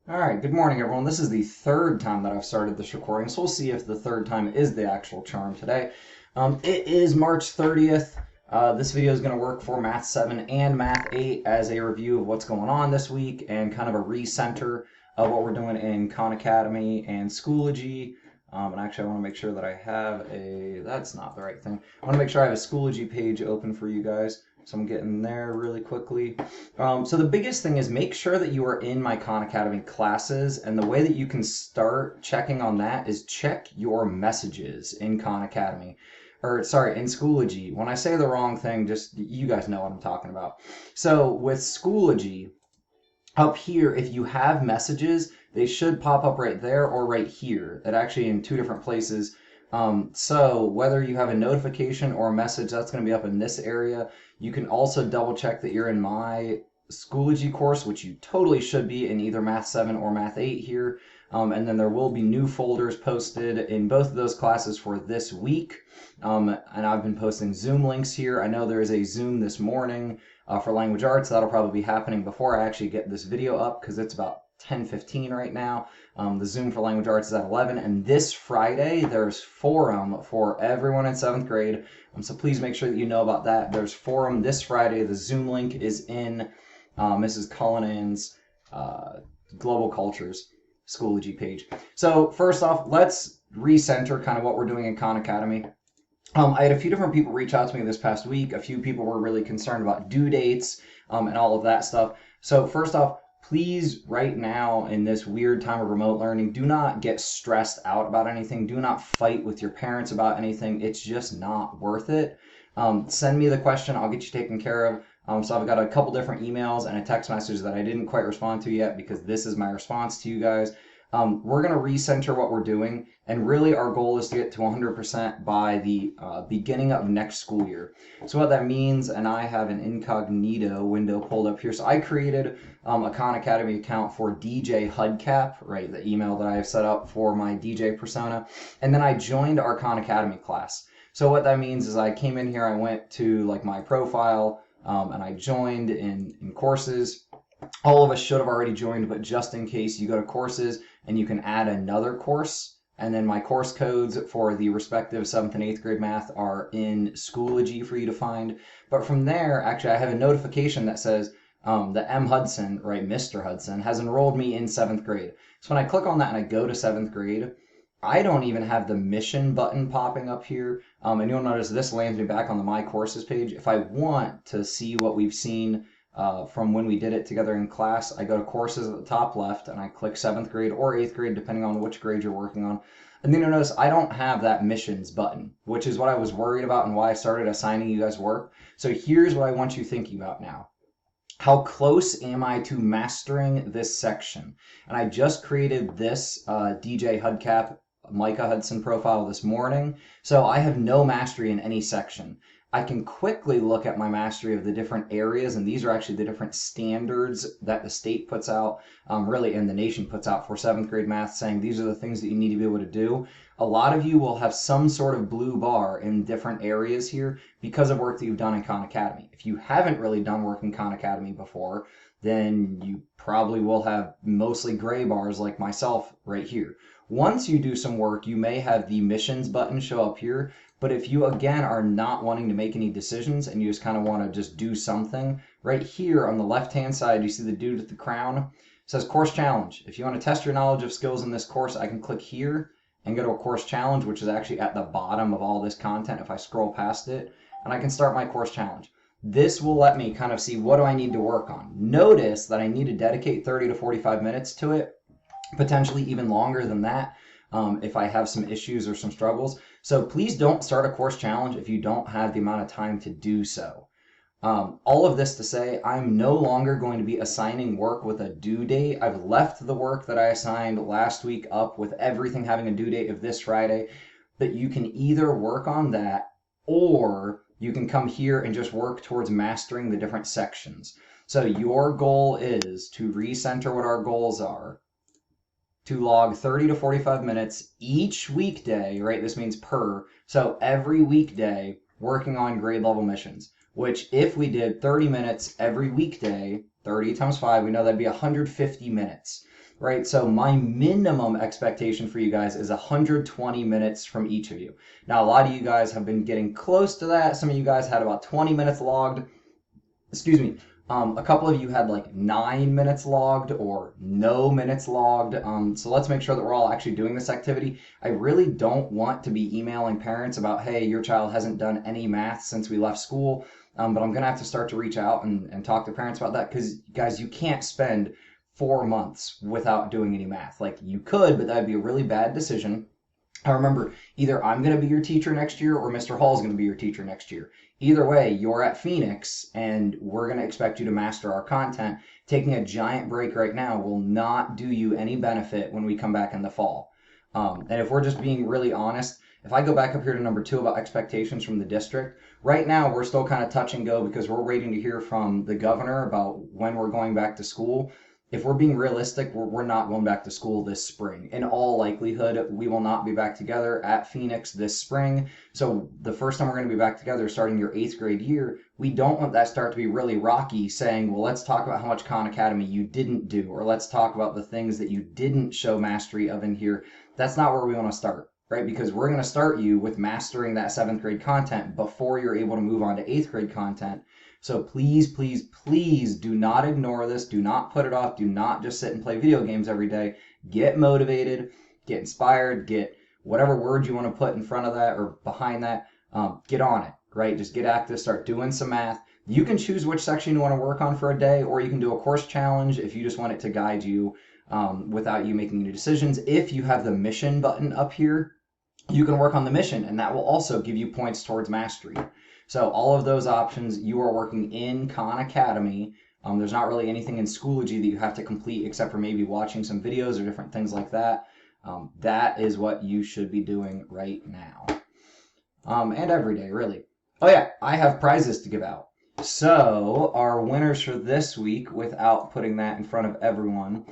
All right, good morning, everyone. This is the third time that I've started this recording, so we'll see if the third time is the actual charm today. It is March 30th. This video is going to work for Math 7 and Math 8 as a review of what's going on this week and kind of a recenter of what we're doing in Khan Academy and Schoology. And actually, I want to make sure that I have that's not the right thing. I want to make sure I have a Schoology page open for you guys. So I'm getting there really quickly. So the biggest thing is make sure that you are in my Khan Academy classes, and the way that you can start checking on that is check your messages in Khan Academy. Or sorry, in Schoology. When I say the wrong thing, just you guys know what I'm talking about. So with Schoology, up here, if you have messages, they should pop up right there or right here. That actually in two different places. So whether you have a notification or a message, that's going to be up in this area. You can also double check that you're in my Schoology course, which you totally should be in either Math 7 or Math 8 here. And then there will be new folders posted in both of those classes for this week. And I've been posting Zoom links here. I know there is a Zoom this morning for language arts. That'll probably be happening before I actually get this video up because it's about 10:15 right now. The Zoom for language arts is at 11, and this Friday there's forum for everyone in 7th grade. So please make sure that you know about that. There's forum this Friday. The Zoom link is in Mrs. Cullinan's Global Cultures Schoology page. So first off, let's recenter kind of what we're doing in Khan Academy. I had a few different people reach out to me this past week. A few people were really concerned about due dates and all of that stuff. So first off, please, right now in this weird time of remote learning, do not get stressed out about anything. Do not fight with your parents about anything. It's just not worth it. Send me the question. I'll get you taken care of. So I've got a couple different emails and a text message that I didn't quite respond to yet because this is my response to you guys. We're going to recenter what we're doing, and really our goal is to get to 100% by the beginning of next school year. So what that means, and I have an incognito window pulled up here. So I created a Khan Academy account for DJ Hudcap, right, the email that I have set up for my DJ persona, and then I joined our Khan Academy class. So what that means is I came in here, I went to like my profile, and I joined in courses. All of us should have already joined, but just in case, you go to courses and you can add another course. And then my course codes for the respective 7th and 8th grade math are in Schoology for you to find. But from there, actually, I have a notification that says that M. Hudson, right, Mr. Hudson, has enrolled me in 7th grade. So when I click on that and I go to 7th grade, I don't even have the mission button popping up here. And you'll notice this lands me back on the My Courses page. If I want to see what we've seen from when we did it together in class, I go to courses at the top left and I click 7th grade or 8th grade, depending on which grade you're working on. And then you'll notice I don't have that missions button, which is what I was worried about and why I started assigning you guys work. So here's what I want you thinking about now. How close am I to mastering this section? And I just created this DJ Hudcap Micah Hudson profile this morning, so I have no mastery in any section. I can quickly look at my mastery of the different areas, and these are actually the different standards that the state puts out, really, and the nation puts out for 7th grade math, saying these are the things that you need to be able to do. A lot of you will have some sort of blue bar in different areas here because of work that you've done in Khan Academy. If you haven't really done work in Khan Academy before, then you probably will have mostly gray bars like myself right here. Once you do some work, you may have the missions button show up here, but if you again are not wanting to make any decisions and you just kind of want to just do something, right here on the left hand side you see the dude with the crown. It says course challenge. If you want to test your knowledge of skills in this course, I can click here and go to a course challenge, which is actually at the bottom of all this content if I scroll past it, and I can start my course challenge. This will let me kind of see what do I need to work on. Notice that I need to dedicate 30 to 45 minutes to it, potentially even longer than that if I have some issues or some struggles. So please don't start a course challenge if you don't have the amount of time to do so. All of this to say, I'm no longer going to be assigning work with a due date. I've left the work that I assigned last week up with everything having a due date of this Friday, but you can either work on that or you can come here and just work towards mastering the different sections. So your goal is to recenter what our goals are, to log 30 to 45 minutes each weekday, right? This means per. So every weekday working on grade level missions, which if we did 30 minutes every weekday, 30 times 5, we know that'd be 150 minutes. right? So my minimum expectation for you guys is 120 minutes from each of you. Now, a lot of you guys have been getting close to that. Some of you guys had about 20 minutes logged. Excuse me. A couple of you had like 9 minutes logged or no minutes logged. So let's make sure that we're all actually doing this activity. I really don't want to be emailing parents about, hey, your child hasn't done any math since we left school. But I'm going to have to start to reach out and talk to parents about that because, guys, you can't spend 4 months without doing any math. Like, you could, but that would be a really bad decision. I remember, either I'm going to be your teacher next year or Mr. Hall is going to be your teacher next year. Either way, you're at Phoenix and we're going to expect you to master our content. Taking a giant break right now will not do you any benefit when we come back in the fall. And if we're just being really honest, if I go back up here to number 2 about expectations from the district, right now we're still kind of touch and go because we're waiting to hear from the governor about when we're going back to school. If we're being realistic, we're not going back to school this spring. In all likelihood, we will not be back together at Phoenix this spring. So the first time we're going to be back together starting your 8th grade year, we don't want that start to be really rocky saying, well, let's talk about how much Khan Academy you didn't do, or let's talk about the things that you didn't show mastery of in here. That's not where we want to start, right? Because we're going to start you with mastering that 7th grade content before you're able to move on to 8th grade content. So please, please, please do not ignore this. Do not put it off. Do not just sit and play video games every day. Get motivated, get inspired, get whatever word you want to put in front of that or behind that. Get on it, right? Just get active, start doing some math. You can choose which section you want to work on for a day, or you can do a course challenge if you just want it to guide you without you making any decisions. If you have the mission button up here, you can work on the mission, and that will also give you points towards mastery. So all of those options, you are working in Khan Academy. There's not really anything in Schoology that you have to complete except for maybe watching some videos or different things like that. That is what you should be doing right now. And every day, really. Oh yeah, I have prizes to give out. So our winners for this week, without putting that in front of everyone,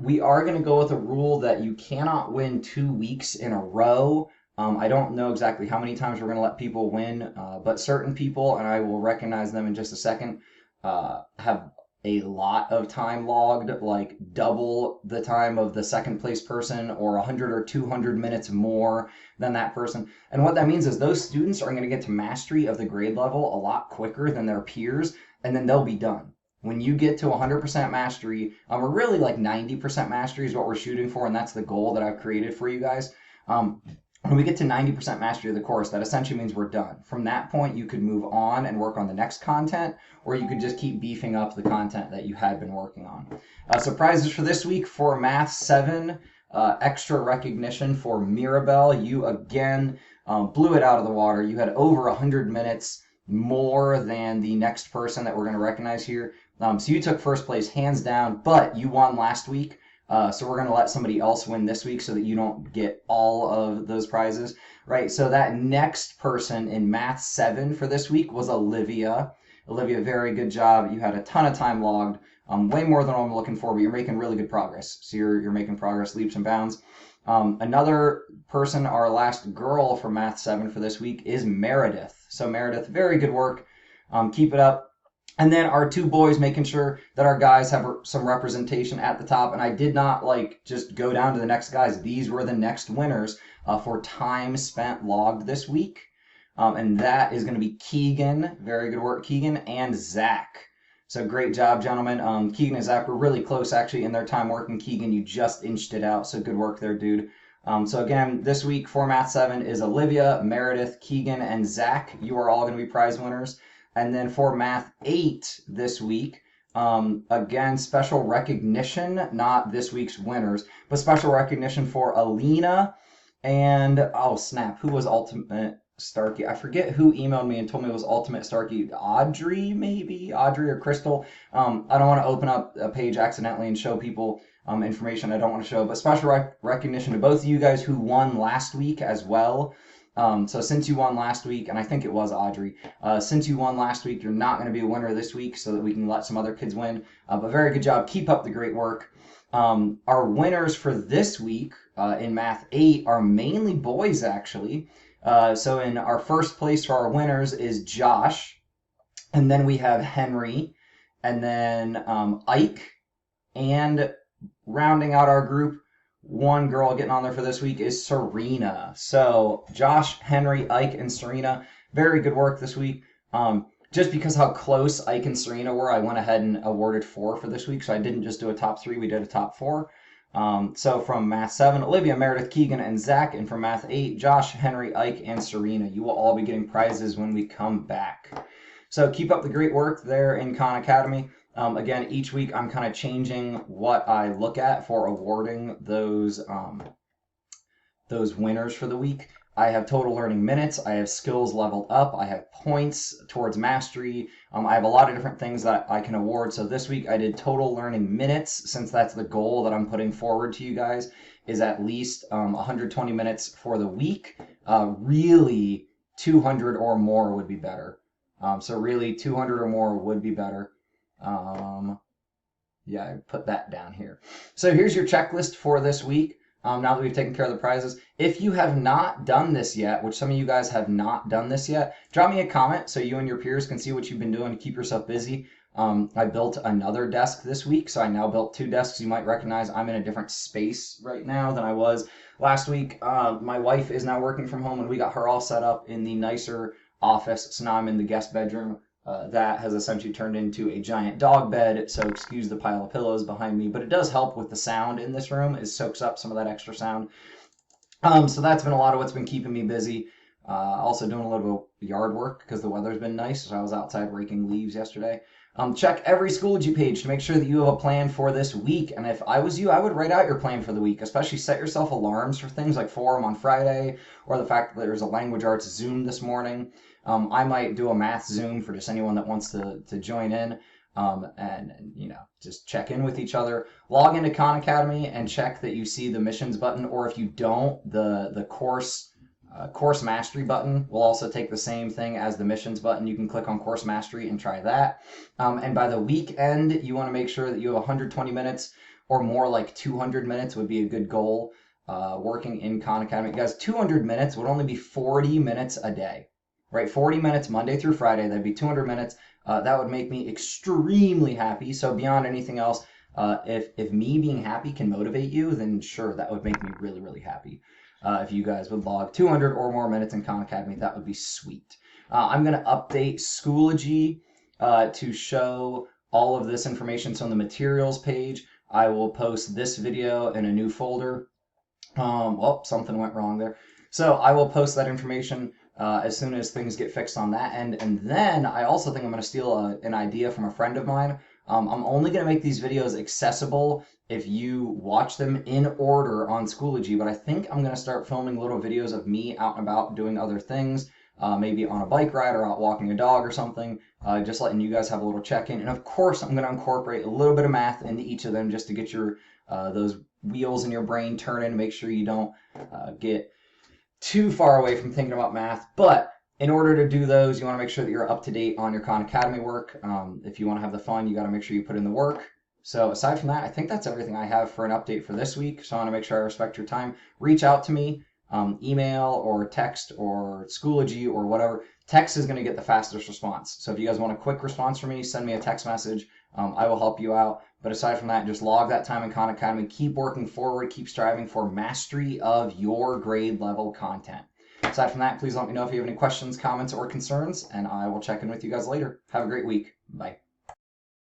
we are going to go with a rule that you cannot win 2 weeks in a row. I don't know exactly how many times we're going to let people win, but certain people, and I will recognize them in just a second, have a lot of time logged, like double the time of the second place person or 100 or 200 minutes more than that person. And what that means is those students are going to get to mastery of the grade level a lot quicker than their peers, and then they'll be done. When you get to 100% mastery, we're really like 90% mastery is what we're shooting for, and that's the goal that I've created for you guys. When we get to 90% mastery of the course, that essentially means we're done. From that point, you could move on and work on the next content, or you could just keep beefing up the content that you had been working on. So prizes for this week for Math 7, extra recognition for Mirabelle. You, again, blew it out of the water. You had over 100 minutes more than the next person that we're going to recognize here. So you took first place hands down, but you won last week. So we're going to let somebody else win this week so that you don't get all of those prizes, right? So that next person in Math 7 for this week was Olivia. Olivia, very good job. You had a ton of time logged, way more than I'm looking for, but you're making really good progress. So you're making progress leaps and bounds. Another person, our last girl for Math 7 for this week is Meredith. So Meredith, very good work. Keep it up. And then our 2 boys, making sure that our guys have some representation at the top. And I did not just go down to the next guys. These were the next winners for time spent logged this week. And that is going to be Keegan. Very good work, Keegan, and Zach. So great job, gentlemen. Keegan and Zach were really close, actually, in their time working. Keegan, you just inched it out. So good work there, dude. So again, this week for Math 7 is Olivia, Meredith, Keegan, and Zach. You are all going to be prize winners. And then for Math 8 this week, again, special recognition, not this week's winners, but special recognition for Alina and, oh snap, who was Ultimate Starkey? I forget who emailed me and told me it was Ultimate Starkey. Audrey, maybe? Audrey or Crystal. I don't want to open up a page accidentally and show people information I don't want to show, but special recognition to both of you guys who won last week as well. So since you won last week, and I think it was Audrey, since you won last week, you're not going to be a winner this week so that we can let some other kids win. But very good job. Keep up the great work. Our winners for this week in Math 8 are mainly boys, actually. So in our first place for our winners is Josh, and then we have Henry, and then Ike, and rounding out our group, one girl getting on there for this week is Serena. So Josh, Henry, Ike, and Serena, very good work this week. Just because how close Ike and Serena were, I went ahead and awarded 4 for this week. So I didn't just do a top 3, we did a top 4. So from Math 7, Olivia, Meredith, Keegan, and Zach. And from Math 8, Josh, Henry, Ike, and Serena. You will all be getting prizes when we come back. So keep up the great work there in Khan Academy. Again, each week I'm kind of changing what I look at for awarding those winners for the week. I have total learning minutes. I have skills leveled up. I have points towards mastery. I have a lot of different things that I can award. So this week I did total learning minutes, since that's the goal that I'm putting forward to you guys, is at least 120 minutes for the week. Really, 200 or more would be better. So really, 200 or more would be better. Yeah, I put that down here. So here's your checklist for this week. Now that we've taken care of the prizes. If you have not done this yet, which some of you guys have not done this yet, drop me a comment so you and your peers can see what you've been doing to keep yourself busy. I built another desk this week, so I now built 2 desks. You might recognize I'm in a different space right now than I was last week. My wife is now working from home, and we got her all set up in the nicer office, so now I'm in the guest bedroom. That has essentially turned into a giant dog bed, so excuse the pile of pillows behind me, but it does help with the sound in this room. It soaks up some of that extra sound. So that's been a lot of what's been keeping me busy. Also doing a little bit of yard work because the weather's been nice, so I was outside raking leaves yesterday. Check every Schoology page to make sure that you have a plan for this week. And if I was you, I would write out your plan for the week, especially set yourself alarms for things like Forum on Friday, or the fact that there's a language arts Zoom this morning. I might do a math Zoom for just anyone that wants to join in. And just check in with each other. Log into Khan Academy and check that you see the missions button, or if you don't, the course mastery button will also take the same thing as the missions button. You can click on course mastery and try that. And by the weekend, you want to make sure that you have 120 minutes or more, like 200 minutes would be a good goal working in Khan Academy. Guys, 200 minutes would only be 40 minutes a day, right? 40 minutes Monday through Friday, that'd be 200 minutes. That would make me extremely happy. So beyond anything else, if me being happy can motivate you, then sure, that would make me really, really happy. If you guys would log 200 or more minutes in Khan Academy, that would be sweet. I'm going to update Schoology to show all of this information. So on the materials page, I will post this video in a new folder. Well, something went wrong there. So I will post that information as soon as things get fixed on that end. And then I also think I'm going to steal an idea from a friend of mine. I'm only going to make these videos accessible if you watch them in order on Schoology, but I think I'm going to start filming little videos of me out and about doing other things, maybe on a bike ride or out walking a dog or something, just letting you guys have a little check-in. And of course, I'm going to incorporate a little bit of math into each of them just to get your those wheels in your brain turning, make sure you don't get too far away from thinking about math. But in order to do those, you want to make sure that you're up to date on your Khan Academy work. If you want to have the fun, you got to make sure you put in the work. So aside from that, I think that's everything I have for an update for this week. So I want to make sure I respect your time. Reach out to me, email or text or Schoology or whatever. Text is going to get the fastest response. So if you guys want a quick response from me, send me a text message. I will help you out. But aside from that, just log that time in Khan Academy. Keep working forward. Keep striving for mastery of your grade level content. Aside from that, please let me know if you have any questions, comments, or concerns, and I will check in with you guys later. Have a great week. Bye.